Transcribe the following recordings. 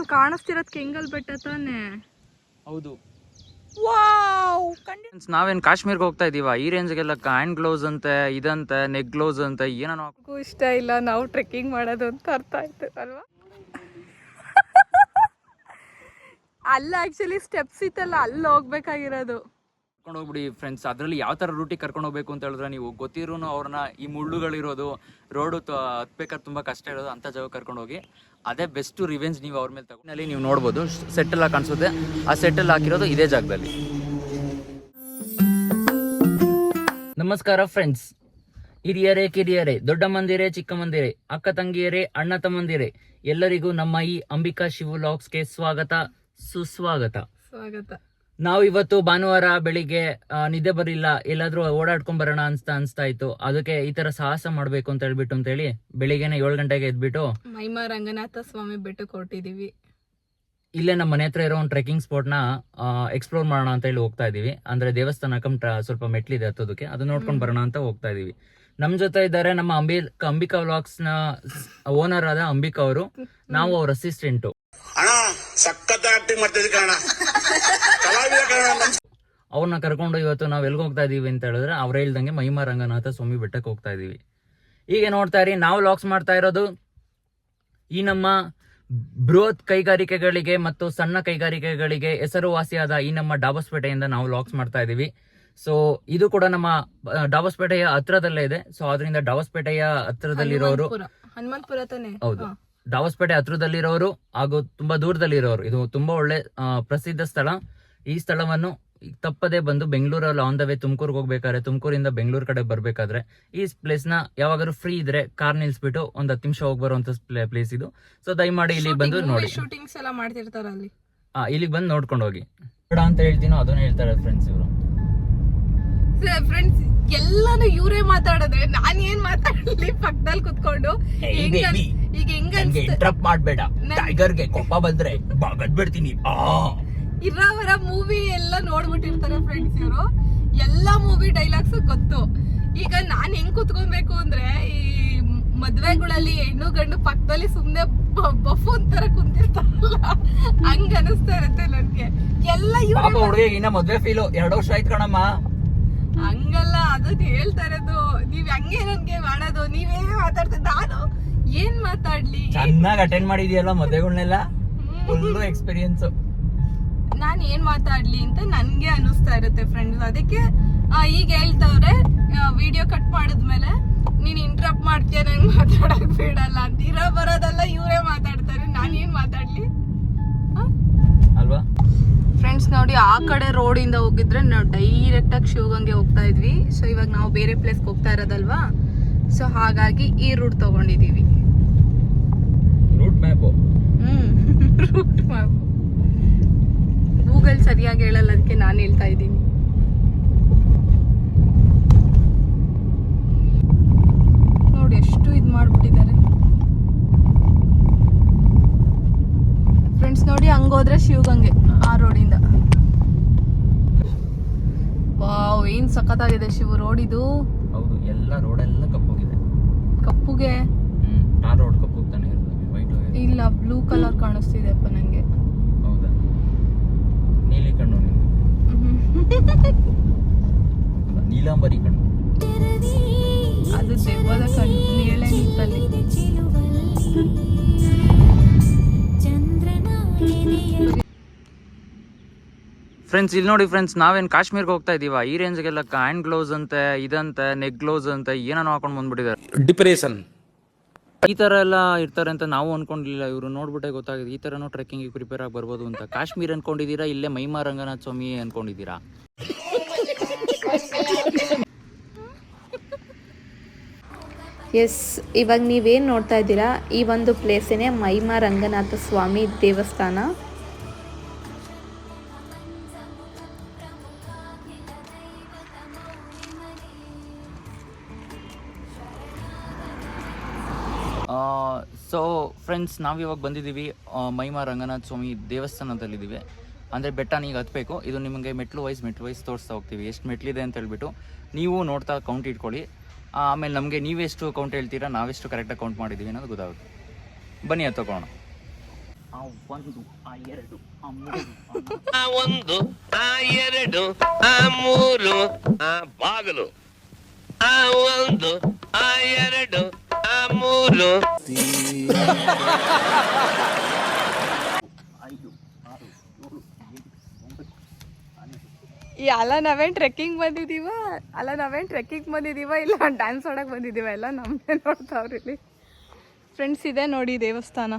ನಾವ್ ಕಾಣಿಸ್ತಿರೋದ್ ಕೆಂಗಲ್ ಬೆಟ್ಟ ತಾನೆ? ಹೌದು. ವಾವ್, ನಾವೇನ್ ಕಾಶ್ಮೀರ್ಗೆ ಹೋಗ್ತಾ ಇದೀವ? ಈ ರೇಂಜ್ಗೆಲ್ಲ ಹ್ಯಾಂಡ್ ಗ್ಲೌಸ್ ಅಂತೆ, ಇದಂತೆ, ನೆಕ್ ಗ್ಲೌಸ್ ಅಂತ ಏನೋ ಇಷ್ಟ ಇಲ್ಲ. ನಾವು ಟ್ರೆಕ್ಕಿಂಗ್ ಮಾಡೋದು ಅಂತ ಅರ್ಥ ಆಯ್ತು ಅಲ್ವಾ? ಅಲ್ಲ ಆಕ್ಚುಲಿ ಸ್ಟೆಪ್ಸ್ ಇತ್ತಲ್ಲ, ಅಲ್ಲಿ ಹೋಗ್ಬೇಕಾಗಿರೋದು. ಕರ್ಕೊಂಡು ಹೋಗ್ಬಿಡಿ ಫ್ರೆಂಡ್ಸ್. ಅದರಲ್ಲಿ ಯಾವ ಥರ ರೂಟಿಗೆ ಕರ್ಕೊಂಡು ಹೋಗ್ಬೇಕು ಅಂತ ಹೇಳಿದ್ರೆ, ನೀವು ಗೊತ್ತಿರೂ ಅವ್ರನ್ನ ಈ ಮುಳ್ಳುಗಳಿರೋದು, ರೋಡು ಹತ್ಬೇಕಾದ್ರೆ ತುಂಬ ಕಷ್ಟ ಇರೋದು ಅಂಥ ಜಾಗ ಕರ್ಕೊಂಡು ಹೋಗಿ. ಅದೇ ಬೆಸ್ಟ್ ರಿವೆಂಜ್ ನೀವು ಅವ್ರ ಮೇಲೆ ತಗೊಂಡು. ನೀವು ನೋಡ್ಬೋದು ಸೆಟ್ಟೆಲ್ಲ ಕಾಣಿಸುತ್ತೆ. ಆ ಸೆಟ್ಟೆಲ್ಲ ಹಾಕಿರೋದು ಇದೇ ಜಾಗದಲ್ಲಿ. ನಮಸ್ಕಾರ ಫ್ರೆಂಡ್ಸ್, ಹಿರಿಯರೇ ಕಿರಿಯರೇ, ದೊಡ್ಡ ಮಂದಿರೇ ಚಿಕ್ಕ ಮಂದಿರೇ, ಅಕ್ಕ ತಂಗಿಯರೇ ಅಣ್ಣ ತಮ್ಮಂದಿರೇ, ಎಲ್ಲರಿಗೂ ನಮ್ಮ ಈ ಅಂಬಿಕಾ ಶಿವ್ ವ್ಲಾಗ್ಸ್ಗೆ ಸ್ವಾಗತ ಸುಸ್ವಾಗತ. ನಾವು ಇವತ್ತು ಭಾನುವಾರ ಬೆಳಿಗ್ಗೆ ನಿದ್ದೆ ಬರಲಿಲ್ಲ, ಎಲ್ಲಾದ್ರೂ ಓಡಾಡ್ಕೊಂಡ್ ಬರೋಣ ಅನ್ಸ್ತಾ ಇತ್ತು. ಅದಕ್ಕೆ ಈ ತರ ಸಾಹಸ ಮಾಡ್ಬೇಕು ಅಂತ ಹೇಳಿ ಬೆಳಿಗ್ಗೆನೆ 7 ಗಂಟೆಗೆ ಎದ್ಬಿಟ್ಟು ಮೈಮಾ ರಂಗನಾಥ ಸ್ವಾಮಿ ಬೆಟ್ಟಕ್ಕೆ ಹೊರಟಿದೀವಿ. ಇಲ್ಲೇ ನಮ್ಮ ಮನೆ ಹತ್ರ ಇರೋ ಒಂದು ಟ್ರೆಕ್ಕಿಂಗ್ ಸ್ಪಾಟ್ ನ ಎಕ್ಸ್ಪ್ಲೋರ್ ಮಾಡೋಣ ಅಂತ ಹೇಳಿ ಹೋಗ್ತಾ ಇದೀವಿ. ಅಂದ್ರೆ ದೇವಸ್ಥಾನ ಸ್ವಲ್ಪ ಮೆಟ್ಲಿದೆ ಹತ್ತೋದಕ್ಕೆ, ಅದನ್ನ ನೋಡ್ಕೊಂಡ್ ಬರೋಣ ಅಂತ ಹೋಗ್ತಾ ಇದೀವಿ. ನಮ್ ಜೊತೆ ಇದ್ದಾರೆ ನಮ್ಮ ಅಂಬಿಕಾ ವ್ಲಾಗ್ಸ್ ನ ಓನರ್ ಆದ ಅಂಬಿಕಾ ಅವರು, ನಾವು ಅವ್ರ ಅಸಿಸ್ಟೆಂಟ್. ಅವ್ರನ್ನ ಕರ್ಕೊಂಡು ಇವತ್ತು ನಾವ್ ಎಲ್ಗ ಹೋಗ್ತಾ ಇದೀವಿ ಅಂತ ಹೇಳಿದ್ರೆ, ಅವ್ರ ಹೇಳ್ದಂಗೆ ಮಹಿಮಾ ರಂಗನಾಥ ಸ್ವಾಮಿ ಬೆಟ್ಟಕ್ಕೆ ಹೋಗ್ತಾ ಇದೀವಿ. ಈಗ ನೋಡ್ತಾ ಇರಿ, ನಾವು ವ್ಲಾಗ್ಸ್ ಮಾಡ್ತಾ ಇರೋದು ಈ ನಮ್ಮ ಬೃಹತ್ ಕೈಗಾರಿಕೆಗಳಿಗೆ ಮತ್ತು ಸಣ್ಣ ಕೈಗಾರಿಕೆಗಳಿಗೆ ಹೆಸರುವಾಸಿಯಾದ ಈ ನಮ್ಮ ಡಾಬಸ್ಪೇಟೆಯಿಂದ ನಾವು ವ್ಲಾಗ್ಸ್ ಮಾಡ್ತಾ ಇದೀವಿ. ಸೊ ಇದು ಕೂಡ ನಮ್ಮ ಡಾಬಸ್ಪೇಟೆಯ ಹತ್ರದಲ್ಲೇ ಇದೆ. ಸೊ ಅದರಿಂದ ಡಾಬಸ್ಪೇಟೆಯ ಹತ್ರದಲ್ಲಿರೋರು, ಹೌದು, ಡಾಬಸ್ಪೇಟೆ ಹತ್ರದಲ್ಲಿರೋರು ಹಾಗೂ ತುಂಬಾ ದೂರದಲ್ಲಿರೋರು, ಇದು ತುಂಬಾ ಒಳ್ಳೆ ಪ್ರಸಿದ್ಧ ಸ್ಥಳ. ಈ ಸ್ಥಳವನ್ನು ತಪ್ಪದೆ ಬಂದು ಬೆಂಗಳೂರಲ್ಲಿ ಆನ್ ದ ವೇ ತುಮಕೂರ್ಗೆ ಹೋಗ್ಬೇಕಾದ್ರೆ, ತುಮಕೂರಿಂದ ಬೆಂಗಳೂರು ಕಡೆ ಬರ್ಬೇಕಾದ್ರೆ ಈ ಪ್ಲೇಸ್ ನ ಯಾವಾಗಾದ್ರೂ ಫ್ರೀ ಇದ್ರೆ ಕಾರ್ ನಿಲ್ಸ್ಬಿಟ್ಟು ಒಂದ್ 10 ನಿಮಿಷ ಹೋಗಿ ಬರುವಂತ ಪ್ಲೇಸ್ ಇದು. ಸೊ ದಯಮಾಡಿ ಇಲ್ಲಿ ಬಂದು ನೋಡಿ. ಶೂಟಿಂಗ್ಸ್ ಎಲ್ಲ ಮಾಡ್ತಿರ್ತಾರ ಅಲ್ಲಿ, ಇಲ್ಲಿಗೆ ಬಂದು ನೋಡ್ಕೊಂಡು ಹೋಗಿ ಅಂತ ಹೇಳ್ತೀನೋ ಅದನ್ನ ಹೇಳ್ತಾರೆ ಫ್ರೆಂಡ್ಸ್ ಇವರು. ಫ್ರೆಂಡ್ಸ್ ಎಲ್ಲಾನು ಇವರೇ ಮಾತಾಡಿದ್ರೆ ನಾನ್ ಏನ್ ಮಾತಾಡ್ಲಿ ಪಕ್ಕದಲ್ಲಿ ಕುತ್ಕೊಂಡು. ಈಗ ಹೆಂಗ ಇಂಟರಪ್ಟ್ ಮಾಡ್ಬೇಡ, ಟೈಗರ್ಗೆ ಕೋಪ ಬಂದ್ರೆ ಬಗದ್ಬಿಡ್ತೀನಿ. ಇರಾವರ ಮೂವಿ ಎಲ್ಲ ನೋಡ್ಬಿಟ್ಟಿರ್ತಾರೆ ಫ್ರೆಂಡ್ಸ್ ಇವರು. ಎಲ್ಲಾ ಮೂವಿ ಡೈಲಾಗ್ಸ್ ಗೊತ್ತು. ಈಗ ನಾನ್ ಹೆಂಗ್ ಕುತ್ಕೊಬೇಕು ಅಂದ್ರೆ, ಈ ಮದ್ವೆಗಳಲ್ಲಿ ಹೆಣ್ಣು ಗಂಡು ಪಕ್ಕದಲ್ಲಿ ಸುಮ್ನೆ ಬಫೂನ್ ತರ ಕುಂತಿರ್ತಾರಲ್ಲ, ಹಂಗ ಅನಿಸ್ತಾ ಇರುತ್ತೆ ನನ್ಗೆ. ಎಲ್ಲ ಇನ್ನ ಮದ್ವೆ ಫೀಲು 2 ವರ್ಷ ಆಯ್ತು ಕಣಮ್ಮ. ಹಂಗಲ್ಲ, ಅದನ್ನ ಹೇಳ್ತಾ ಇರೋದು. ನೀವ್ ಹಂಗೆ ನನ್ಗೆ ಮಾಡೋದು, ನೀವೇ ಮಾತಾಡ್ತಿದ್ದ, ನಾನು ಏನ್ ಮಾತಾಡ್ಲಿ? ಚೆನ್ನಾಗಿ ಅಟೆಂಡ್ ಮಾಡಿದ್ಯಲ್ಲ ಮದ್ವೆಗಳನ್ನೆಲ್ಲ, ಫುಲ್ ಎಕ್ಸ್ಪೀರಿಯನ್ಸ್. ನಾನ್ ಏನ್ ಮಾತಾಡ್ಲಿ ಅಂತ ನನ್ಗೆ ಅನಿಸ್ತಾ ಇರುತ್ತೆ ಫ್ರೆಂಡ್ಸ್. ಅದಕ್ಕೆ ಈಗ ಹೇಳ್ತವ್ರೆ, ವಿಡಿಯೋ ಕಟ್ ಮಾಡಿದ್ಮೇಲೆ ನೀನ್ ಇಂಟ್ರಪ್ಟ್ ಮಾಡ್ತೀಯ, ನಂಗೆ ಮಾತಾಡಕ್ ಬಿಡಲ್ಲ ಅಂತ. ಇರೋ ಬರೋದೆಲ್ಲ ಇವರೇ ಮಾತಾಡ್ತಾರೆ, ನಾನ್ ಏನ್ ಮಾತಾಡ್ಲಿ ಅಲ್ವಾ ಫ್ರೆಂಡ್ಸ್? ನೋಡಿ, ಆ ಕಡೆ ರೋಡ್ ಇಂದ ಹೋಗಿದ್ರೆ ನಾವು ಡೈರೆಕ್ಟ್ ಆಗಿ ಶಿವಗಂಗೆ ಹೋಗ್ತಾ ಇದ್ವಿ. ಸೊ ಇವಾಗ ನಾವು ಬೇರೆ ಪ್ಲೇಸ್ಗೆ ಹೋಗ್ತಾ ಇರೋದಲ್ವಾ, ಸೊ ಹಾಗಾಗಿ ಈ ರೂಟ್ ತಗೊಂಡಿದೀವಿ. Route map route map Google ಸರಿಯಾಗಿ ಹೇಳಲ್ಲ, ಅದಕ್ಕೆ ನಾನು ಹೇಳ್ತಾ ಇದ್ದೀನಿ. ನೋಡಿ ಎಷ್ಟು ಇದು ಮಾಡ್ಬಿಟ್ಟಿದ್ದಾರೆ ಫ್ರೆಂಡ್ಸ್. ನೋಡಿ, ಹಂಗೋದ್ರೆ ಶಿವಗಂಗೆ ಆ ರೋಡಿಂದ. ವಾವ್, ಏನ್ ಸಖತ್ತಾಗಿದೆ ಶಿವ ರೋಡ್ ಇದು. ಹೌದು, ಎಲ್ಲ ರೋಡ್ ಎಲ್ಲ ಕಪ್ಪೋಗಿದೆ. ಕಪ್ಪುಗೆ ಆ ರೋಡ್ ಕಪ್ಪುತ್ತಾನೆ ವೈಟ್ ಇಲ್ಲ, ಬ್ಲೂ ಕಲರ್ ಕಾಣಿಸ್ತಿದೆಪ್ಪ ನಂಗೆ. ಹೌದಾ? ನೀಲಿ ಕಣ್ಣು ನೀಲಾಂಬರಿ ಕಣ್ಣು, ಅದು ದೆವ್ವದ ಕಣ್ಣು, ನೇಳೆ ನಿಂತಲ್ಲಿ. ಫ್ರೆಂಡ್ಸ್ ಇಲ್ಲಿ ನೋಡಿ ಫ್ರೆಂಡ್ಸ್, ನಾವೇನ್ ಕಾಶ್ಮೀರ್ಗೆ ಹೋಗ್ತಾ ಇದೀವ? ಈ ರೇಂಜ್ಗೆಲ್ಲ ಹ್ಯಾಂಡ್ ಗ್ಲೌಸ್ ಅಂತೆ, ಇದಂತೆ, ನೆಕ್ ಗ್ಲೌಸ್ ಅಂತ ಏನೇನೋ ಹಾಕೊಂಡ್ ಬಂದ್ಬಿಟ್ಟಿದ್ದಾರೆ. ಡಿಪ್ರೆಷನ್ ಈ ತರ ಎಲ್ಲ ಇರ್ತಾರೆ ಅಂತ ನಾವು ಅನ್ಕೊಂಡಿರ್ಲಿಲ್ಲ. ಇವರು ನೋಡ್ಬಿಟ್ಟೆ ಗೊತ್ತಾಗಿದೆ ಈ ತರನು ಟ್ರೆಕ್ಕಿಂಗ್ ಪ್ರಿಪೇರ್ ಆಗಿ ಬರ್ಬೋದು ಅಂತ. ಕಾಶ್ಮೀರ್ ಅನ್ಕೊಂಡಿದೀರಾ, ಇಲ್ಲೇ ಮಹಿಮಾ ರಂಗನಾಥ ಸ್ವಾಮಿ ಅನ್ಕೊಂಡಿದೀರಾ? ಎಸ್, ಇವಾಗ ನೀವೇನು ನೋಡ್ತಾ ಇದ್ದೀರಾ, ಈ ಒಂದು ಪ್ಲೇಸೇನೆ ಮಹಿಮಾ ರಂಗನಾಥ ಸ್ವಾಮಿ ದೇವಸ್ಥಾನ. ಸೊ ಫ್ರೆಂಡ್ಸ್, ನಾವಿವಾಗ ಬಂದಿದ್ದೀವಿ ಮಹಿಮಾ ರಂಗನಾಥ ಸ್ವಾಮಿ ದೇವಸ್ಥಾನದಲ್ಲಿದ್ದೀವಿ. ಅಂದರೆ ಬೆಟ್ಟನ ಈಗ ಹತ್ತಬೇಕು. ಇದು ನಿಮಗೆ ಮೆಟ್ಲು ವೈಸ್ ತೋರಿಸ್ತಾ ಹೋಗ್ತೀವಿ, ಎಷ್ಟು ಮೆಟ್ಲಿದೆ ಅಂತ ಹೇಳ್ಬಿಟ್ಟು ನೀವು ನೋಡ್ತಾ ಕೌಂಟ್ ಇಟ್ಕೊಳ್ಳಿ. ಆಮೇಲೆ ನಮಗೆ ನೀವೆಷ್ಟು ಕೌಂಟ್ ಹೇಳ್ತೀರಾ, ನಾವೆಷ್ಟು ಕರೆಕ್ಟಾಗಿ ಕೌಂಟ್ ಮಾಡಿದ್ದೀವಿ ಅನ್ನೋದು ಗೊತ್ತಾಗುತ್ತೆ. ಬನ್ನಿ ಹತ್ತೋಕೋಣ. ಆ ಒಂದು ಆ ಎರಡು ಆ ಮೂರು ಆ ಒಂದು ಆ ಎರಡು ಆ ಮೂರು ಆ ಬಾಗಿಲು ಆ ಒಂದು ಆ ಎರಡು ಆ ಮೂರು 5 6 7 8 ಅಲ್ಲ ನಾವೇನ್ ಟ್ರೆಕ್ಕಿಂಗ್ ಬಂದಿದೀವ ಇಲ್ಲ ಡ್ಯಾನ್ಸ್ ಆಡಕ್ ಬಂದಿದೀವ ಎಲ್ಲ ನಮ್ಮನ್ನೇ ನೋಡ್ತಾವ್ರಿ ಇಲ್ಲಿ ಫ್ರೆಂಡ್ಸ್. ಇದೆ ನೋಡಿ ದೇವಸ್ಥಾನ.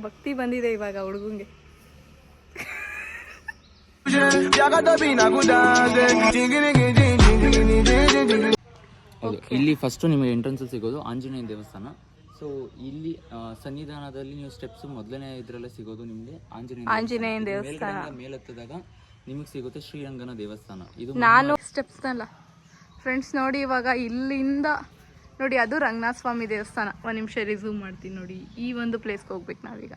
ಭಕ್ತಿ ಬಂದಿದೆ ಇವಾಗ ಹುಡುಗಂಗೆ. ಹೌದು, ಇಲ್ಲಿ ಫಸ್ಟ್ ನಿಮಗೆ ಎಂಟ್ರೆನ್ಸ್ ಸಿಗೋದು ಆಂಜನೇಯ ದೇವಸ್ಥಾನ. ಸೊ ಇಲ್ಲಿ ಸನ್ನಿಧಾನದಲ್ಲಿ ನೀವು ಸ್ಟೆಪ್ಸ್ ಮೊದಲನೇ ಇದ್ರಲ್ಲೇ ಸಿಗೋದು ನಿಮಗೆ ಆಂಜನೇಯ ದೇವಸ್ಥಾನ. ಮೇಲೆತ್ತದಾಗ ನಿಮಗೆ ಸಿಗುತ್ತೆ ಶ್ರೀರಂಗನ ದೇವಸ್ಥಾನ. ಇದು ನಾನು ಸ್ಟೆಪ್ಸ್ ಅಲ್ಲ ಫ್ರೆಂಡ್ಸ್ ನೋಡಿ. ಇವಾಗ ಇಲ್ಲಿಂದ ನೋಡಿ ಅದು ರಂಗನಾಥ ಸ್ವಾಮಿ ದೇವಸ್ಥಾನ. ಒಂದು ನಿಮಿಷ ರಿಸ್ಯೂಮ್ ಮಾಡ್ತೀನಿ ನೋಡಿ. ಈ ಒಂದು ಪ್ಲೇಸ್ಗೆ ಹೋಗ್ಬೇಕು ನಾವೀಗ.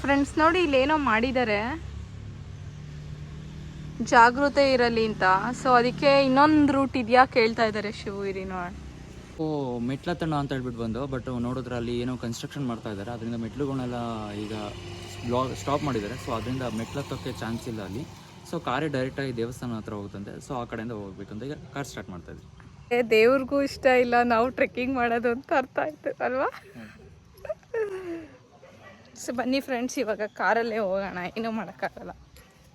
ಫ್ರೆಂಡ್ಸ್ ನೋಡಿ ಇಲ್ಲೇನೋ ಮಾಡಿದ್ದಾರೆ ಜಾಗೃತೆ ಇರಲಿ ಅಂತ. ಸೊ ಅದಕ್ಕೆ ಇನ್ನೊಂದು ರೂಟ್ ಇದೆಯಾ ಕೇಳ್ತಾ ಇದ್ದಾರೆ ಶಿವಗಿರಿ ನೋಡಿ. ಮೆಟ್ಲತ್ತಣ್ಣ ಅಂತ ಹೇಳ್ಬಿಟ್ಟು ಬಂದು, ಬಟ್ ನೋಡಿದ್ರೆ ಅಲ್ಲಿ ಏನೋ ಕನ್ಸ್ಟ್ರಕ್ಷನ್ ಮಾಡ್ತಾ ಇದ್ದಾರೆ. ಅದರಿಂದ ಮೆಟ್ಲುಗಳನ್ನೆಲ್ಲ ಈಗ ಸ್ಟಾಪ್ ಮಾಡಿದ್ದಾರೆ. ಸೊ ಅದರಿಂದ ಮೆಟ್ಲತ್ತೋಕ್ಕೆ ಚಾನ್ಸ್ ಇಲ್ಲ ಅಲ್ಲಿ. ಸೊ ಕಾರೇ ಡೈರೆಕ್ಟಾಗಿ ದೇವಸ್ಥಾನ ಹತ್ರ ಹೋಗುತ್ತಂತೆ. ಸೊ ಆ ಕಡೆಯಿಂದ ಹೋಗ್ಬೇಕಂತ ಈಗ ಕಾರ್ ಸ್ಟಾರ್ಟ್ ಮಾಡ್ತಾ ಇದ್ವಿ. ದೇವ್ರಿಗೂ ಇಷ್ಟ ಇಲ್ಲ ನಾವು ಟ್ರೆಕ್ಕಿಂಗ್ ಮಾಡೋದು ಅಂತ ಅರ್ಥ ಆಯ್ತು ಅಲ್ವಾ. ಸೊ ಬನ್ನಿ ಫ್ರೆಂಡ್ಸ್, ಇವಾಗ ಕಾರಲ್ಲೇ ಹೋಗೋಣ, ಏನೂ ಮಾಡೋಕ್ಕಾಗಲ್ಲ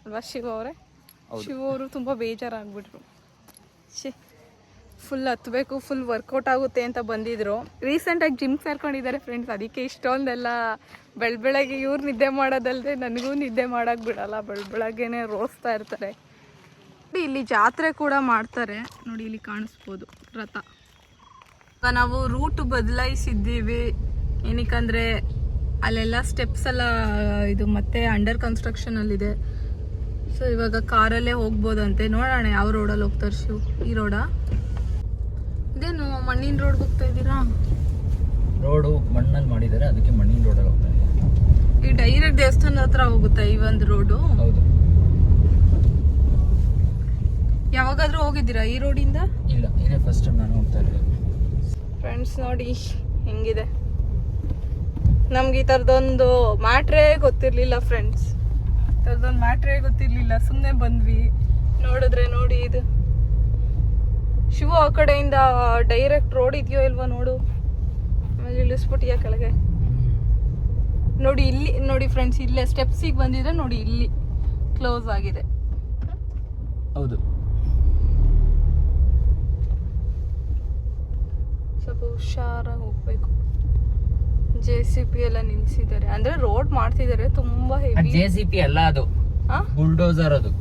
ಅಲ್ವಾ ಶಿವ ಅವರೇ. ಶಿವ ಅವರು ತುಂಬ ಬೇಜಾರಾಗ್ಬಿಟ್ರು. ಫುಲ್ ಹತ್ತಬೇಕು, ಫುಲ್ ವರ್ಕೌಟ್ ಆಗುತ್ತೆ ಅಂತ ಬಂದಿದ್ರು. ರೀಸೆಂಟಾಗಿ ಜಿಮ್ ಸೇರ್ಕೊಂಡಿದ್ದಾರೆ ಫ್ರೆಂಡ್ಸ್. ಅದಕ್ಕೆ ಇಷ್ಟೊಂದೆಲ್ಲ ಬೆಳಗ್ಗೆ ಇವ್ರು ನಿದ್ದೆ ಮಾಡೋದಲ್ಲದೆ ನನಗೂ ನಿದ್ದೆ ಮಾಡೋಕ್ಕೆ ಬಿಡಲ್ಲ. ಬೆಳಗ್ಗೆನೇ ರೋಸ್ತಾ ಇರ್ತಾರೆ. ಇಲ್ಲಿ ಜಾತ್ರೆ ಕೂಡ ಮಾಡ್ತಾರೆ ನೋಡಿ, ಇಲ್ಲಿ ಕಾಣಿಸ್ಬೋದು ರಥ. ನಾವು ರೂಟ್ ಬದಲಾಯಿಸಿದ್ದೀವಿ. ಏನಕ್ಕಂದರೆ ಅಲ್ಲೆಲ್ಲ ಸ್ಟೆಪ್ಸ್ ಎಲ್ಲ ಇದು ಮತ್ತೆ ಅಂಡರ್ ಕನ್ಸ್ಟ್ರಕ್ಷನಲ್ಲಿದೆ. ಸೊ ಇವಾಗ ಕಾರಲ್ಲೇ ಹೋಗ್ಬೋದಂತೆ. ನೋಡೋಣ ಯಾವ ರೋಡಲ್ಲಿ ಹೋಗ್ತಾರೆ ಶಿವ್. ಈ ರೋಡಾ? ಇದೇನು ಮಣ್ಣಿನ ರೋಡ್ ಹೋಗ್ತಾ ಇದ್ದೀರಾ? ರೋಡು ಮಣ್ಣಲ್ಲಿ ಮಾಡಿದ್ದಾರೆ, ಅದಕ್ಕೆ ಮಣ್ಣಿನ ರೋಡಲ್ಲಿ ಹೋಗ್ತಾ ಇದೆ. ಈ ಡೈರೆಕ್ಟ್ ದೇವಸ್ಥಾನದ ಹತ್ರ ಹೋಗುತ್ತಾ ಈ ಒಂದು ರೋಡು? ಹೌದು. ಯಾವಾಗಾದ್ರೂ ಹೋಗಿದ್ದೀರಾ ಈ ರೋಡಿಂದ? ಇಲ್ಲ, ಇದೇ ಫಸ್ಟ್ ನಾನು ಹೋಗ್ತಾ ಇರೋದು. ಫ್ರೆಂಡ್ಸ್ ನೋಡಿ ಹೆಂಗಿದೆ. ನಮ್ಗೆ ಈ ಥರದೊಂದು ಮ್ಯಾಟ್ರೇ ಗೊತ್ತಿರಲಿಲ್ಲ ಫ್ರೆಂಡ್ಸ್. ಈ ಥರದೊಂದು ಮ್ಯಾಟ್ರೇ ಗೊತ್ತಿರಲಿಲ್ಲ. ಸುಮ್ಮನೆ ಬಂದ್ವಿ. ನೋಡಿದ್ರೆ ನೋಡಿ ಇದು ಶಿವ ಆ ಕಡೆಯಿಂದ ಡೈರೆಕ್ಟ್ ರೋಡ್ ಇದೆಯೋ ಇಲ್ವಾ ನೋಡು. ಆಮೇಲೆ ಇಳಿಸ್ಬಿಟ್ಟಿಯಾ ಕೆಳಗೆ ನೋಡಿ. ಇಲ್ಲಿ ನೋಡಿ ಫ್ರೆಂಡ್ಸ್, ಇಲ್ಲೇ ಸ್ಟೆಪ್ಸಿಗೆ ಬಂದಿದ್ರೆ ನೋಡಿ ಇಲ್ಲಿ ಕ್ಲೋಸ್ ಆಗಿದೆ. ಹೌದು, ಸ್ವಲ್ಪ ಹುಷಾರಾಗಿ ಹೋಗ್ಬೇಕು. JCB ಎಲ್ಲ ನಿಲ್ಸಿದ್ದಾರೆ, ಅಂದ್ರೆ ರೋಡ್ ಮಾಡ್ತಿದ್ದಾರೆ. ತುಂಬಾ ಹೆವಿ. JCB ಅಲ್ಲ, ಅದು ಬುಲ್ಡೋಸರ್, ಅದು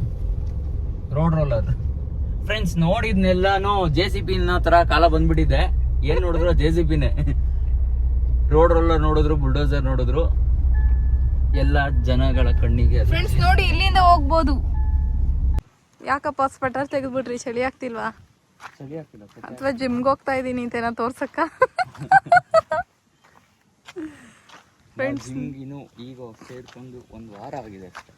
ರೋಡ್ ರೋಲರ್. ಫ್ರೆಂಡ್ಸ್ ನೋಡಿದ್ನೆಲ್ಲಾನು JCB ತರ ಕಾಲ ಬಂದ್ಬಿಟ್ಟಿದೆ. ಏನ್ ನೋಡಿದ್ರು JCBನೇ. ರೋಡ್ ರೋಲರ್ ನೋಡಿದ್ರು, ಬುಲ್ಡೋಸರ್ ನೋಡಿದ್ರು, ಎಲ್ಲ ಜನಗಳ ಕಣ್ಣಿಗೆ. ಫ್ರೆಂಡ್ಸ್ ನೋಡಿ ಇಲ್ಲಿಂದ ಹೋಗ್ಬೋದು. ಯಾಕಪ್ಪ ಸ್ವೆಟರ್ ತೆಗೆದ್ಬಿಟ್ರಿ? ಚಳಿ ಆಗ್ತಿಲ್ವಾ? ಚಳಿ ಆಗ್ತಿಲ್ಲ ಅಥವಾ ಜಿಮ್ಗೆ ಹೋಗ್ತಾ ಇದೀನಿ ಅಂತೇನೋ ತೋರ್ಸಕ್ಕ? ಫ್ರೆಂಡ್ಸ್ ಇನ್ನು ಈಗ ಸೇರ್ಕೊಂಡು 1 ವಾರ ಆಗಿದೆ ಅಷ್ಟೇ.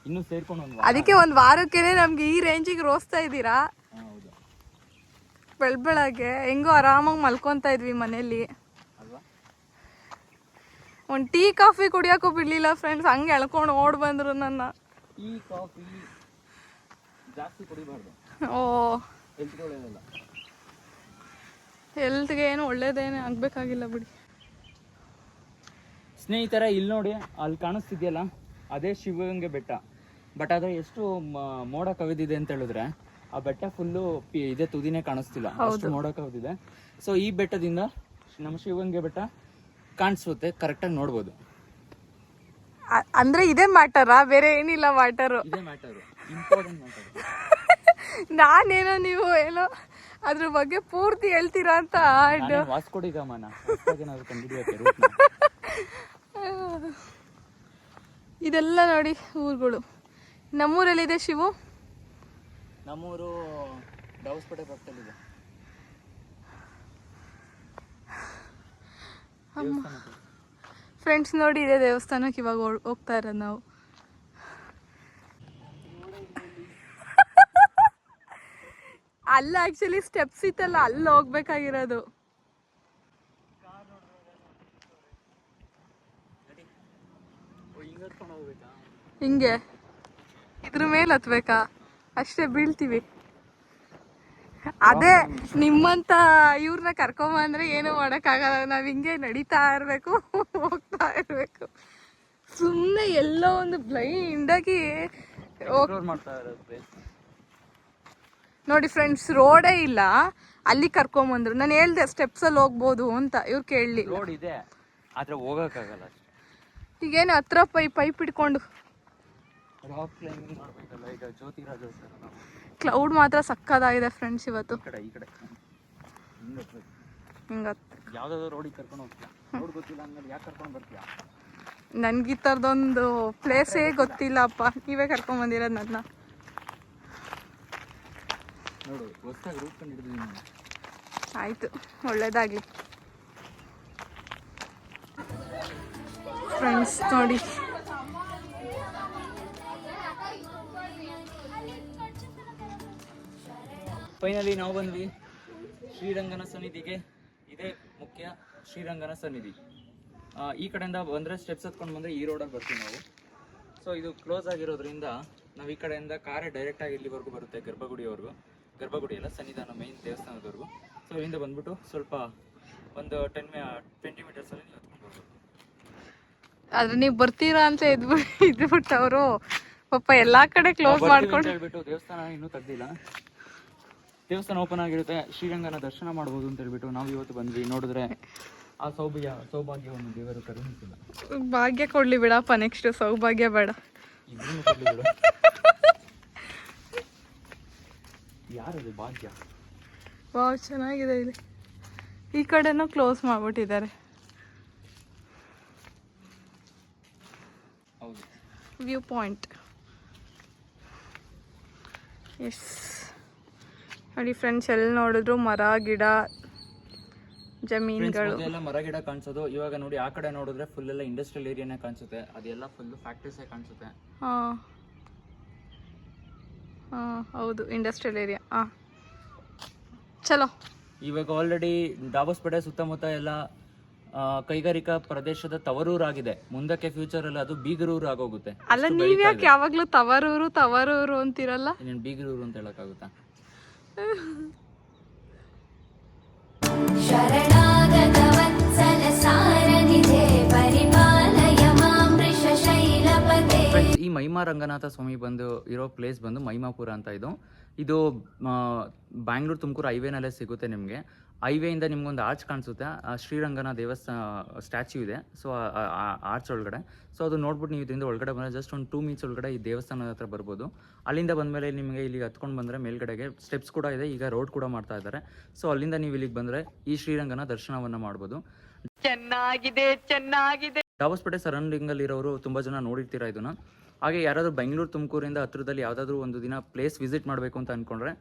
ಇನ್ನು ಸೇರ್ಕೊಂಡು 1 ವಾರ. ಅದಕ್ಕೆ 1 ವಾರಕ್ಕೇನೆ ನಮ್ಗೆ ಈ ರೇಂಜಿಗೆ ರೋಸ್ತಾ ಇದ್ದೀರಾ? ಹೌದು. ಬೆಳಗ್ಗೆ ಹೆಂಗೋ ಆರಾಮಾಗಿ ಮಲ್ಕೊಂತ ಇದ್ವಿ ಮನೇಲಿ. ಒಂದು ಟೀ ಕಾಫಿ ಕುಡಿಯೋಕ್ಕೂ ಬಿಡ್ಲಿಲ್ಲ ಫ್ರೆಂಡ್ಸ್. ಹಂಗೆ ಎಳ್ಕೊಂಡು ಓಡ್ ಬಂದ್ರು ನನ್ನ. ಟೀ ಕಾಫಿ ಜಾಸ್ತಿ ಕುಡಿಬಾರ್ದು. ಓ, ಹೆಲ್ತ್ಗಳೇನಲ್ಲ, ಹೆಲ್ತ್ಗೆ ಏನು ಒಳ್ಳೇದೇನೆ ಆಗ್ಬೇಕಾಗಿಲ್ಲ ಬಿಡಿ. ಸ್ನೇಹಿತರೆ ಇಲ್ಲಿ ನೋಡಿ, ಅಲ್ಲಿ ಕಾಣಿಸ್ತಿದೆಯಲ್ಲ ಅದೇ ಶಿವಗಂಗೆ ಬೆಟ್ಟ. ಬಟ್ ಆದರೆ ಎಷ್ಟು ಮೋಡ ಕವಿದಿದೆ ಅಂತ ಹೇಳಿದ್ರೆ ಆ ಬೆಟ್ಟ ಫುಲ್ಲು ಇದೇ ತುದಿನೇ ಕಾಣಿಸ್ತಿಲ್ಲ, ಅಷ್ಟು ಮೋಡ ಕವಿದಿದೆ. ಸೊ ಈ ಬೆಟ್ಟದಿಂದ ನಮ್ಮ ಶಿವಗಂಗೆ ಬೆಟ್ಟ ಕಾಣಿಸುತ್ತೆ, ಕರೆಕ್ಟಾಗಿ ನೋಡ್ಬೋದು. ಅಂದ್ರೆ ಇದೇ ಮ್ಯಾಟರಾ? ಬೇರೆ ಏನಿಲ್ಲ ಮ್ಯಾಟರು? ಇದೇ ಮ್ಯಾಟರು, ಇಂಪಾರ್ಟೆಂಟ್ ಮ್ಯಾಟರ್. ನಾನೇನೋ ನೀವು ಏನೋ ಅದ್ರ ಬಗ್ಗೆ ಪೂರ್ತಿ ಹೇಳ್ತೀರಾ ಅಂತ. ವಾಸ್ಕೋಡಿಗಾಮನ ಕಂಡುಹಿಡಿಯಕ್ಕೆ ಇದೆಲ್ಲ ನೋಡಿ ಊರುಗಳು. ನಮ್ಮೂರಲ್ಲಿದೆ ಶಿವು. ನಮ್ಮೂರು ದಾವಸ್ಪೇಟೆ ಪಕ್ಕದಲ್ಲಿದೆ. ಫ್ರೆಂಡ್ಸ್ ನೋಡಿ ಇದೇ ದೇವಸ್ಥಾನಕ್ಕೆ ಇವಾಗ ಹೋಗ್ತಾ ಇರೋದು ನಾವು. ಅಲ್ಲ ಆಕ್ಚುಲಿ ಸ್ಟೆಪ್ಸ್ ಇತ್ತಲ್ಲ, ಅಲ್ಲಿ ಹೋಗ್ಬೇಕಾಗಿರೋದು. ಹಿಂಗೆ ಇದ್ರ ಮೇಲೆ ಹತ್ಬೇಕಾ? ಅಷ್ಟೇ, ಬೀಳ್ತೀವಿ. ಅದೇ ನಿಮ್ಮಂತ ಇವ್ರನ್ನ ಕರ್ಕೊಂಬಂದ್ರೆ ಏನು ಮಾಡಕ್ಕಾಗಲ್ಲ. ನಾವ್ ಹಿಂಗೆ ನಡೀತಾ ಇರ್ಬೇಕು, ಹೋಗ್ತಾ ಇರ್ಬೇಕು. ಸುಮ್ಮನೆ ಎಲ್ಲೋ ಒಂದು ಬ್ಲೈಂಡ್ ಆಗಿ ನೋಡಿ ಫ್ರೆಂಡ್ಸ್, ರೋಡೇ ಇಲ್ಲ, ಅಲ್ಲಿ ಕರ್ಕೊಂಬಂದ್ರು. ನಾನು ಹೇಳ್ದೆ ಸ್ಟೆಪ್ಸ್ ಅಲ್ಲಿ ಹೋಗ್ಬೋದು ಅಂತ, ಇವ್ರು ಕೇಳಲಿ. ರೋಡ್ ಇದೆ ಆದ್ರೆ ಹೋಗಕ್ಕಾಗಲ್ಲ. ಈಗೇನು ಹತ್ರ ಪೈಪ್ ಹಿಡ್ಕೊಂಡು ರಾಕ್ ಕ್ಲೈಂಬಿಂಗ್ ಮಾಡ್ಬೇಕಲ್ಲ. ಈಗ ಜ್ಯೋತಿರಾಜ್ ಕ್ಲೌಡ್ ಮಾತ್ರ ಸಕ್ಕದಾಗಿದೆ ಫ್ರೆಂಡ್ಸ್ ಇವತ್ತು. ಈ ಕಡೆ ಹಿಂಗತ್ತೆ ಯಾವ್ದಾದ್ರು ರೋಡಿಗೆ ಕರ್ಕೊಂಡು ಹೋಗ್ತೀಯಾ? ರೋಡ್ ಗೊತ್ತಿಲ್ಲ ಅಂದ್ರೆ ಯಾಕೆ ಕರ್ಕೊಂಡು ಬರ್ತೀಯಾ? ನನ್ಗೆ ಈ ಥರದೊಂದು ಪ್ಲೇಸೇ ಗೊತ್ತಿಲ್ಲಪ್ಪ, ನೀವೇ ಕರ್ಕೊಂಡ್ ಬಂದಿರೋದು ನನ್ನ. ನೋಡು, ಹೊಸದಾಗಿ ರೂಟ್ ಕಂಡು ಹಿಡಿದಿದ್ದೀನಿ. ಆಯ್ತು, ಒಳ್ಳೇದಾಗ್ಲಿ ಫ್ರೆಂಡ್ಸ್. ನೋಡಿ ಫೈನಲಿ ನಾವು ಬಂದ್ವಿ ಶ್ರೀರಂಗನ ಸನ್ನಿಧಿಗೆ. ಇದೇ ಮುಖ್ಯ ಶ್ರೀರಂಗನ ಸನ್ನಿಧಿ. ಈ ಕಡೆಯಿಂದ ಬಂದರೆ ಸ್ಟೆಪ್ಸ್ ಹತ್ಕೊಂಡು ಬಂದರೆ ಈ ರೋಡಲ್ಲಿ ಬರ್ತೀವಿ ನಾವು. ಸೊ ಇದು ಕ್ಲೋಸ್ ಆಗಿರೋದ್ರಿಂದ ನಾವು ಈ ಕಡೆಯಿಂದ ಕಾರೇ ಡೈರೆಕ್ಟಾಗಿ ಇಲ್ಲಿವರೆಗೂ ಬರುತ್ತೆ, ಗರ್ಭಗುಡಿಯವರೆಗೂ. ಗರ್ಭಗುಡಿ ಅಲ್ಲ, ಸನ್ನಿಧಾನ ಮೇನ್ ದೇವಸ್ಥಾನದವರೆಗೂ. ಸೊ ಇಲ್ಲಿಂದ ಬಂದ್ಬಿಟ್ಟು ಸ್ವಲ್ಪ ಒಂದು 20 ಮೀಟರ್ಸಲ್ಲಿ ನೀವು ಹತ್ಕೊಂಡು ಬರ್ಬೋದು. ಆದ್ರೆ ನೀವು ಬರ್ತೀರಾ ಅಂತ ಇದ್ಬಿಟ್ಟು ಅವರು ಪಾಪ ಎಲ್ಲಾ ಕಡೆ ಕ್ಲೋಸ್ ಮಾಡ್ಕೊಂಡು ಹೇಳ್ಬಿಟ್ಟು ದೇವಸ್ಥಾನ ಇನ್ನೂ ತೆಗ್ದಿಲ್ಲ. ದೇವಸ್ಥಾನ ಓಪನ್ ಆಗಿರುತ್ತೆ, ಶ್ರೀರಂಗನ ದರ್ಶನ ಮಾಡ್ಬೋದು ಅಂತ ಹೇಳ್ಬಿಟ್ಟು ನಾವು ಇವತ್ತು ಬಂದ್ವಿ. ನೋಡಿದ್ರೆ ಆ ಸೌಭಾಗ್ಯವನ್ನು ದೇವರು ಕರುಣಿಸಿಲ್ಲ. ಭಾಗ್ಯ ಕೊಡ್ಲಿ ಬಿಡಪ್ಪ, ನೆಕ್ಸ್ಟ್ ಸೌಭಾಗ್ಯ ಬೇಡ. ಯಾರದು ಭಾಗ್ಯ? ವಾವ್, ಚೆನ್ನಾಗಿದೆ ಇಲ್ಲಿ. ಈ ಕಡೆನೂ ಕ್ಲೋಸ್ ಮಾಡ್ಬಿಟ್ಟಿದ್ದಾರೆ. ಹೌದು, ವ್ಯೂ ಪಾಯಿಂಟ್. ಎಸ್ ನೋಡಿ ಫ್ರೆಂಡ್ಸ್, ಎಲ್ಲಿ ನೋಡಿದ್ರು ಮರ ಗಿಡ ಜಮೀನುಗಳು. ಎಲ್ಲ ಮರ ಗಿಡ ಕಾಣಿಸೋದು. ಇವಾಗ ನೋಡಿ ಆ ಕಡೆ ನೋಡಿದ್ರೆ ಫುಲ್ ಎಲ್ಲ ಇಂಡಸ್ಟ್ರಿಯಲ್ ಏರಿಯಾನೇ ಕಾಣಿಸುತ್ತೆ. ಅದೆಲ್ಲ ಫುಲ್ ಫ್ಯಾಕ್ಟ್ರೀಸೇ ಕಾಣಿಸುತ್ತೆ. ಹೌದು, ಇಂಡಸ್ಟ್ರಿಯಲ್ ಏರಿಯಾ. ಚಲೋ. ಇವಾಗ ಆಲ್ರೆಡಿ ದಾಬಸ್ಪೇಟೆ ಸುತ್ತಮುತ್ತ ಎಲ್ಲ ಕೈಗಾರಿಕಾ ಪ್ರದೇಶದ ತವರೂರಾಗಿದೆ. ಮುಂದಕ್ಕೆ ಫ್ಯೂಚರ್ ಅಲ್ಲಿ ಅದು ಬೀಗರೂರು ಆಗೋಗುತ್ತೆ. ಅಲ್ಲ, ನೀವ್ಯಾಕೆ ಯಾವಾಗ್ಲೂ ತವರೂರು ಅಂತಿರಲ್ಲ? ನೀನು ಬೀಗರೂರು ಅಂತ ಹೇಳಕ್ಕಾಗುತ್ತಾ? ಈ ಮಹಿಮಾ ರಂಗನಾಥ ಸ್ವಾಮಿ ಬಂದು ಇರೋ ಪ್ಲೇಸ್ ಬಂದು ಮಹಿಮಾಪುರ ಅಂತ. ಇದು ಬ್ಯಾಂಗ್ಳೂರು ತುಮಕೂರು ಹೈವೇನಲ್ಲೇ ಸಿಗುತ್ತೆ ನಿಮಗೆ. ಹೈವೇಯಿಂದ ನಿಮ್ಗೊಂದು ಆರ್ಚ್ ಕಾಣಿಸುತ್ತೆ, ಶ್ರೀರಂಗನ ದೇವಸ್ಥಾನ ಸ್ಟ್ಯಾಚ್ಯೂ ಇದೆ. ಸೊ ಆರ್ಚ್ ಒಳಗಡೆ, ಸೊ ಅದು ನೋಡ್ಬಿಟ್ಟು ನೀವು ಇದರಿಂದ ಒಳಗಡೆ ಬಂದರೆ ಜಸ್ಟ್ ಒಂದು 2 ಮಿನಿಟ್ಸ್ ಒಳಗಡೆ ಈ ದೇವಸ್ಥಾನದ ಹತ್ರ ಬರ್ಬೋದು. ಅಲ್ಲಿಂದ ಬಂದಮೇಲೆ ನಿಮಗೆ ಇಲ್ಲಿಗೆ ಹತ್ಕೊಂಡು ಬಂದರೆ ಮೇಲ್ಗಡೆಗೆ ಸ್ಟೆಪ್ಸ್ ಕೂಡ ಇದೆ, ಈಗ ರೋಡ್ ಕೂಡ ಮಾಡ್ತಾ ಇದ್ದಾರೆ. ಸೊ ಅಲ್ಲಿಂದ ನೀವು ಇಲ್ಲಿಗೆ ಬಂದರೆ ಈ ಶ್ರೀರಂಗನ ದರ್ಶನವನ್ನು ಮಾಡ್ಬೋದು. ಚೆನ್ನಾಗಿದೆ. ದಾಬಸ್ಪೇಟೆ ಸರೌಂಡಿಂಗಲ್ಲಿ ಇರೋರು ತುಂಬ ಜನ ನೋಡಿರ್ತೀರಾ ಇದನ್ನ. ಹಾಗೆ ಯಾರಾದರೂ ಬೆಂಗಳೂರು ತುಮಕೂರಿಂದ ಹತ್ರದಲ್ಲಿ ಯಾವುದಾದ್ರೂ ಒಂದು ದಿನ ಪ್ಲೇಸ್ ವಿಸಿಟ್ ಮಾಡಬೇಕು ಅಂತ ಅಂದ್ಕೊಂಡ್ರೆ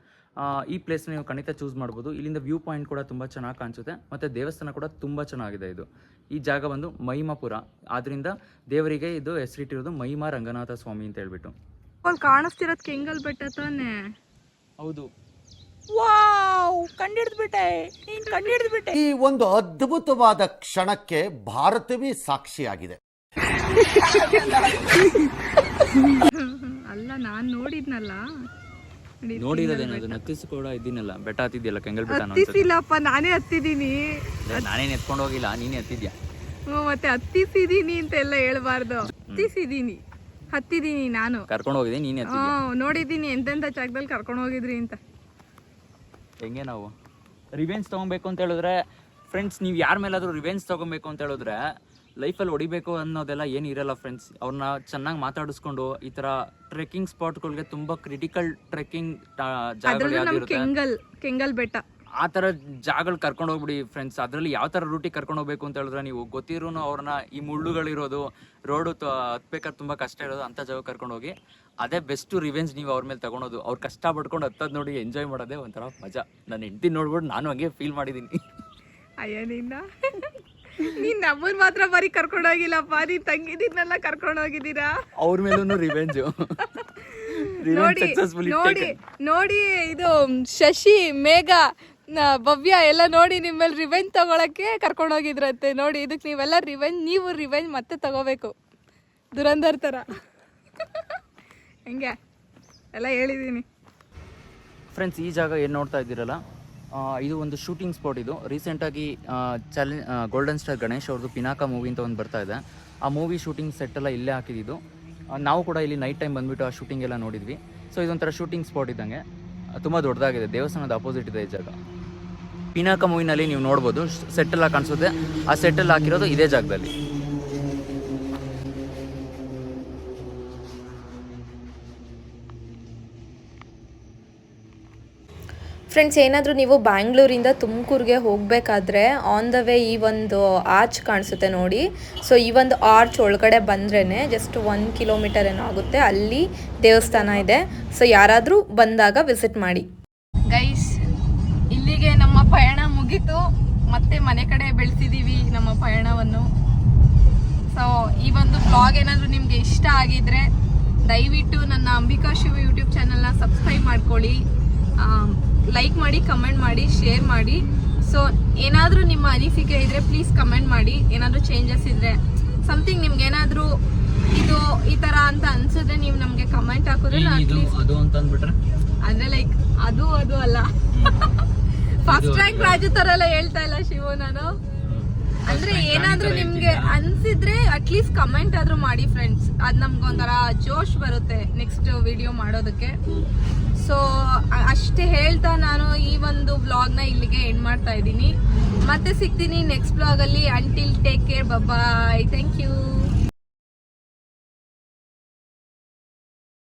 ಈ ಪ್ಲೇಸ್ನ ನೀವು ಖಂಡಿತ ಚೂಸ್ ಮಾಡ್ಬೋದು. ಇಲ್ಲಿಂದ ವ್ಯೂ ಪಾಯಿಂಟ್ ಕೂಡ ತುಂಬ ಚೆನ್ನಾಗಿ ಕಾಣಿಸುತ್ತೆ, ಮತ್ತು ದೇವಸ್ಥಾನ ಕೂಡ ತುಂಬ ಚೆನ್ನಾಗಿದೆ. ಈ ಜಾಗ ಬಂದು ಮಹಿಮಾಪುರ, ಆದ್ದರಿಂದ ದೇವರಿಗೆ ಇದು ಹೆಸರಿಟ್ಟಿರೋದು ಮಹಿಮಾ ರಂಗನಾಥ ಸ್ವಾಮಿ ಅಂತ ಹೇಳ್ಬಿಟ್ಟು. ಅಲ್ಲಿ ಕಾಣಿಸ್ತಿರೋದು ಕೆಂಗಲ್ ಬೆಟ್ಟ ತಾನೆ? ಹೌದು. ವಾವ್, ಕಂಡಿಡ್ದ್ಬಿಟ್ಟೆ. ಈ ಒಂದು ಅದ್ಭುತವಾದ ಕ್ಷಣಕ್ಕೆ ಭಾರತವೇ ಸಾಕ್ಷಿಯಾಗಿದೆ. ಅಲ್ಲ, ನಾನ್ ನೋಡಿದ್ನಲ್ಲ. ನೋಡಿರೋದೇನದು ಹತ್ತಿಸಿ ಕೂಡ ಇದ್ದೀನಲ್ಲ, ಬೆಟ್ಟ ಹತ್ತಿದ್ಯಲ್ಲ, ಕೆಂಗಲ್ ಬೆಟ್ಟ. ಹತ್ತಿಸಿಲ್ಲಪ್ಪ, ನಾನೇ ಹತ್ತಿದೀನಿ. ನಾನೇನು ಎತ್ಕೊಂಡು ಹೋಗಿಲ್ಲ, ನೀನೇ ಹತ್ತಿದ್ಯಾ. ಮತ್ತೆ ಹತ್ತಿಸಿದೀನಿ ಅಂತ ಎಲ್ಲ ಹೇಳ್ಬಾರ್ದು. ಹತ್ತಿದೀನಿ ನಾನು. ಕರ್ಕೊಂಡು ಹೋಗಿದ್ದೆ, ನೀನೇ ಹತ್ತಿದ್ಯಾ. ನೋಡಿದೀನಿ ಎಂತೆಂತ ಜಾಗದಲ್ಲಿ ಕರ್ಕೊಂಡು ಹೋಗಿದ್ರಿ ಅಂತ. ಹೆಂಗೆ ನಾವು ರಿವೆಂಜ್ ತೊಗೊಬೇಕು ಅಂತ ಹೇಳಿದ್ರೆ ಫ್ರೆಂಡ್ಸ್, ನೀವು ಯಾರ ಮೇಲಾದರೂ ರಿವೆಂಜ್ ತೊಗೊಬೇಕು ಅಂತ ಹೇಳಿದ್ರೆ ಲೈಫಲ್ಲಿ ಹೊಡಿಬೇಕು ಅನ್ನೋದೆಲ್ಲ ಏನಿರಲ್ಲ ಫ್ರೆಂಡ್ಸ್. ಅವ್ರನ್ನ ಚೆನ್ನಾಗಿ ಮಾತಾಡಿಸ್ಕೊಂಡು ಈ ಥರ ಟ್ರೆಕ್ಕಿಂಗ್ ಸ್ಪಾಟ್ಗಳಿಗೆ ತುಂಬ ಕ್ರಿಟಿಕಲ್ ಟ್ರೆಕ್ಕಿಂಗ್ ಜಾಗಗಳು ಕೆಂಗಲ್ ಬೆಟ್ಟ ಆ ಥರ ಜಾಗಗಳು ಕರ್ಕೊಂಡು ಹೋಗ್ಬಿಡಿ ಫ್ರೆಂಡ್ಸ್. ಅದರಲ್ಲಿ ಯಾವ ಥರ ರೂಟಿಗೆ ಕರ್ಕೊಂಡು ಹೋಗ್ಬೇಕು ಅಂತ ಹೇಳಿದ್ರೆ ನೀವು ಗೊತ್ತಿರೋ ಅವ್ರನ್ನ ಈ ಮುಳ್ಳುಗಳಿರೋದು, ರೋಡು ಹತ್ಬೇಕಾದ್ರೆ ತುಂಬ ಕಷ್ಟ ಇರೋದು ಅಂಥ ಜಾಗ ಕರ್ಕೊಂಡು ಹೋಗಿ. ಅದೇ ಬೆಸ್ಟ್ ರಿವೆಂಜ್ ನೀವು ಅವ್ರ ಮೇಲೆ ತಗೊಳೋದು. ಅವ್ರು ಕಷ್ಟ ಪಡ್ಕೊಂಡು ಹತ್ತೋದು ನೋಡಿ ಎಂಜಾಯ್ ಮಾಡೋದೇ ಒಂಥರ ಮಜಾ. ನನ್ನ ಹೆಂಡತಿ ನೋಡ್ಬಿಟ್ಟು ನಾನು ಹಂಗೆ ಫೀಲ್ ಮಾಡಿದ್ದೀನಿ. ಅಯ್ಯ, ನೀನ್ ನಮ್ಮನ್ ಮಾತ್ರ ಬರೀ ಕರ್ಕೊಂಡು ಹೋಗಿಲ್ಲಪ್ಪ, ನೀನ್ ತಂಗಿದಿನ್ನೆಲ್ಲ ಕರ್ಕೊಂಡು ಹೋಗಿದ್ದೀರಾ. ಅವ್ರ ಮೇಲೂ ರಿವೆಂಜು. ನೋಡಿ ನೋಡಿ ನೋಡಿ ಇದು ಶಶಿ ಮೇಘ ಭವ್ಯ ಎಲ್ಲ ನೋಡಿ ನಿಮ್ಮಲ್ಲಿ ರಿವೆಂಜ್ ತಗೊಳಕ್ಕೆ ಕರ್ಕೊಂಡು ಹೋಗಿದ್ರಂತೆ. ನೋಡಿ ಇದಕ್ಕೆ ನೀವೆಲ್ಲ ನೀವು ರಿವೆಂಜ್ ಮತ್ತೆ ತಗೋಬೇಕು ದುರಂಧರ್ ಥರ. ಹೆಂಗೆ ಎಲ್ಲ ಹೇಳಿದ್ದೀನಿ ಫ್ರೆಂಡ್ಸ್. ಈ ಜಾಗ ಏನು ನೋಡ್ತಾ ಇದ್ದೀರಲ್ಲ, ಇದು ಒಂದು ಶೂಟಿಂಗ್ ಸ್ಪಾಟ್. ಇದು ರೀಸೆಂಟಾಗಿ ಗೋಲ್ಡನ್ ಸ್ಟಾರ್ ಗಣೇಶ್ ಅವ್ರದ್ದು ಪಿನಾಕ ಮೂವಿ ಅಂತ ಒಂದು ಬರ್ತಾ ಇದೆ. ಆ ಮೂವಿ ಶೂಟಿಂಗ್ ಸೆಟ್ ಎಲ್ಲ ಇಲ್ಲೇ ಹಾಕಿದ್ದು. ನಾವು ಕೂಡ ಇಲ್ಲಿ ನೈಟ್ ಟೈಮ್ ಬಂದುಬಿಟ್ಟು ಆ ಶೂಟಿಂಗ್ ಎಲ್ಲ ನೋಡಿದ್ವಿ. ಸೊ ಇದೊಂಥರ ಶೂಟಿಂಗ್ ಸ್ಪಾಟ್ ಇದ್ದಂಗೆ, ತುಂಬ ದೊಡ್ಡದಾಗಿದೆ. ದೇವಸ್ಥಾನದ ಅಪೋಸಿಟ್ ಇದೆ ಈ ಜಾಗ. ಪಿನಾಕ ಮೂವಿನಲ್ಲಿ ನೀವು ನೋಡ್ಬೋದು ಸೆಟ್ ಎಲ್ಲ ಕಾಣಿಸುತ್ತೆ. ಆ ಸೆಟ್ಟಲ್ಲಿ ಹಾಕಿರೋದು ಇದೇ ಜಾಗದಲ್ಲಿ. ಫ್ರೆಂಡ್ಸ್, ಏನಾದರೂ ನೀವು ಬ್ಯಾಂಗ್ಳೂರಿಂದ ತುಮಕೂರಿಗೆ ಹೋಗಬೇಕಾದ್ರೆ ಆನ್ ದ ವೇ ಈ ಒಂದು ಆರ್ಚ್ ಕಾಣಿಸುತ್ತೆ ನೋಡಿ. ಸೊ ಈ ಒಂದು ಆರ್ಚ್ ಒಳಗಡೆ ಬಂದ್ರೇ ಜಸ್ಟ್ 1 ಕಿಲೋಮೀಟರ್ ಏನೋ ಆಗುತ್ತೆ, ಅಲ್ಲಿ ದೇವಸ್ಥಾನ ಇದೆ. ಸೊ ಯಾರಾದರೂ ಬಂದಾಗ ವಿಸಿಟ್ ಮಾಡಿ. ಗೈಸ್, ಇಲ್ಲಿಗೆ ನಮ್ಮ ಪಯಣ ಮುಗೀತು. ಮತ್ತೆ ಮನೆ ಕಡೆ ಬೆಳೆಸಿದ್ದೀವಿ ನಮ್ಮ ಪಯಣವನ್ನು. ಸೊ ಈ ಒಂದು ವ್ಲಾಗ್ ಏನಾದರೂ ನಿಮಗೆ ಇಷ್ಟ ಆಗಿದ್ರೆ ದಯವಿಟ್ಟು ನನ್ನ ಅಂಬಿಕಾ ಶಿವ ಯೂಟ್ಯೂಬ್ ಚಾನಲ್ನ ಸಬ್ಸ್ಕ್ರೈಬ್ ಮಾಡ್ಕೊಳ್ಳಿ, ಲೈಕ್ ಮಾಡಿ, ಕಮೆಂಟ್ ಮಾಡಿ, ಶೇರ್ ಮಾಡಿ. ಸೊ ಏನಾದರೂ ನಿಮ್ಮ ಅನಿಸಿಕೆ ಇದ್ದರೆ ಪ್ಲೀಸ್ ಕಮೆಂಟ್ ಮಾಡಿ. ಏನಾದರೂ ಚೇಂಜಸ್ ಇದ್ದರೆ ಸಮಥಿಂಗ್ ನಿಮ್ಗೆ ಏನಾದರೂ ಇದು ಈ ಥರ ಅಂತ ಅನ್ಸಿದ್ರೆ ನೀವು ನಮಗೆ ಕಮೆಂಟ್ ಹಾಕಿದ್ರೆ ಅದು ಅಂತ ಅಂದ್ಬಿಟ್ರೆ ಅಂದರೆ ಲೈಕ್ ಅದು ಅಲ್ಲ ಫಸ್ಟ್ ರ್ಯಾಂಕ್ ರಾಜು ಥರ ಎಲ್ಲ ಹೇಳ್ತಾ ಇಲ್ಲ ಶಿವು ನಾನು. ಅಂದ್ರೆ ಏನಾದ್ರೂ ನಿಮ್ಗೆ ಅನ್ಸಿದ್ರೆ ಅಟ್ಲೀಸ್ಟ್ ಕಮೆಂಟ್ ಆದ್ರೂ ಮಾಡಿ ಫ್ರೆಂಡ್ಸ್. ಅದ್ ನಮ್ಗೆ ಒಂಥರ ಜೋಶ್ ಬರುತ್ತೆ ನೆಕ್ಸ್ಟ್ ವಿಡಿಯೋ ಮಾಡೋದಕ್ಕೆ. ಸೊ ಅಷ್ಟೇ ಹೇಳ್ತಾ ನಾನು ಈ ಒಂದು ವ್ಲಾಗ್ನ ಇಲ್ಲಿಗೆ ಎಂಡ್ ಮಾಡ್ತಾ ಇದ್ದೀನಿ. ಮತ್ತೆ ಸಿಗ್ತೀನಿ ನೆಕ್ಸ್ಟ್ ವ್ಲಾಗಲ್ಲಿ. Until take care, bye, thank you.